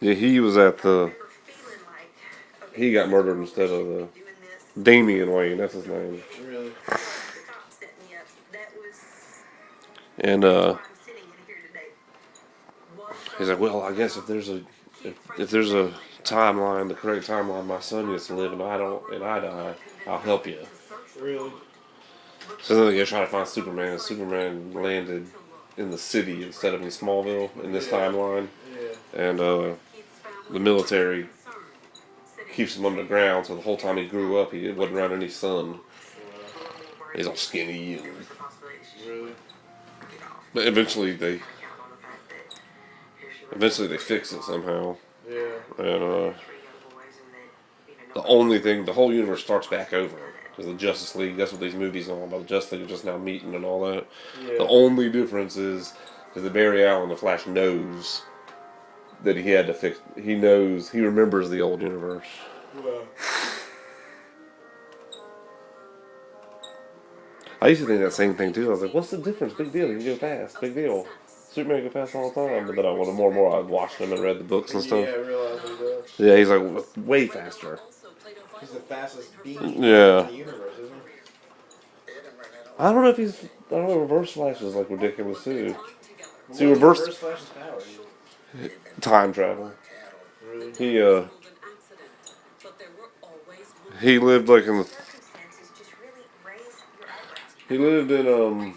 Yeah, he was at the. He got murdered instead of Damian Wayne. That's his name. Really? And he's like, well, I guess if there's a timeline, the correct timeline, my son gets to live and I don't, and I die, I'll help you. Really? So then they go try to find Superman, and Superman landed in the city instead of in Smallville in this timeline, Yeah. and the military keeps him underground. So the whole time he grew up, he wasn't around any sun. He's all skinny. Really? But eventually they fix it somehow. Yeah. And the only thing, the whole universe starts back over. Because the Justice League, that's what these movies are all about. The Justice League is just now meeting and all that. Yeah. The only difference is that Barry Allen, the Flash, knows that he had to fix. He knows, he remembers the old universe. Wow. I used to think that same thing too. I was like, what's the difference? Big deal. You can go fast. Big deal. Superman go fast all the time. But then I wanted more and more. I'd watched him and read the books and stuff. Yeah, I realize he does. Yeah, he's like way faster. He's the fastest being Yeah. in the universe, isn't he? I don't know if he's. I don't know. Reverse Flash is like ridiculous too. See, Reverse Flash's power. Time travel. Really? He lived like in the. He lived in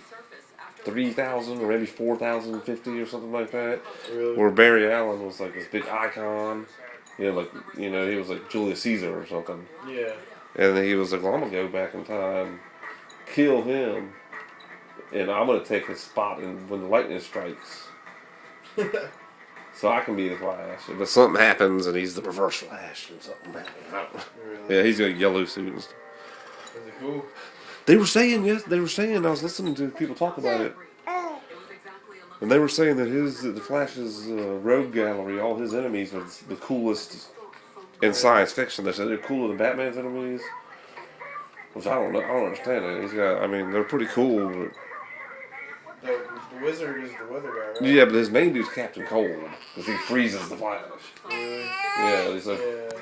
3,000 or maybe 4,050 or something like that. Really? Where Barry Allen was like this big icon. He was like Julius Caesar or something. Yeah. And then he was like, well, I'm gonna go back in time, kill him, and I'm gonna take his spot when the lightning strikes. So I can be the Flash. But something happens and he's the Reverse Flash and something happens. Really? Yeah, he's got a yellow suit and stuff. Is it cool? They were saying, I was listening to people talk about it. And they were saying that the Flash's rogue gallery, all his enemies are the coolest in science fiction. They said they're cooler than Batman's enemies. Which I don't know. I don't understand it. They're pretty cool. But The wizard is the weather guy, right? yeah, but his main dude's Captain Cold. Because he freezes the Flash. Really? Yeah, he's like. Yeah.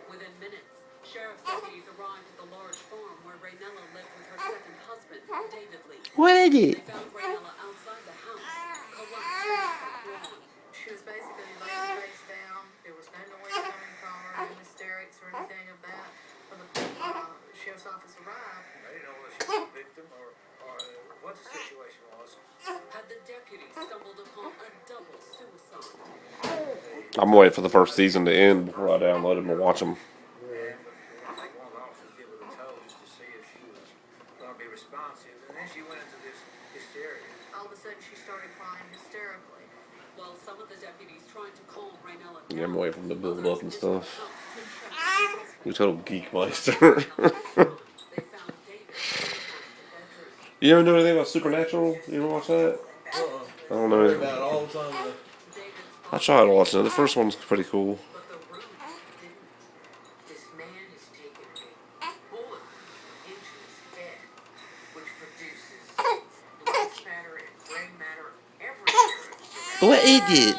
Within minutes, sheriff's deputies arrived at the large farm where Raynella lived with her second husband, David Lee. What is it? They found Raynella outside the house, collapsed. She was basically laying face down. There was no noise coming from her, no hysterics or anything of that. When the sheriff's office arrived, They didn't know whether she was a victim or what the situation was. Had the deputies stumbled upon a double suicide? I'm waiting for the first season to end before I download them and watch them. I think one of the officers gave her the toe just to see if she was going to be responsive. And then she went into this hysteria. all of a sudden she started crying hysterically. While some of the deputies tried to calm Raynella Yeah, I'm down, waiting for them to build up and stuff. others We total Geekmeister. they found David in the You ever know anything about Supernatural? You ever watch that? I don't I heard know. about it all the time. I tried watching it. The first one's pretty cool. But the room didn't. This man has taken a bullet into his head, which produces white matter and gray matter everywhere. What is it?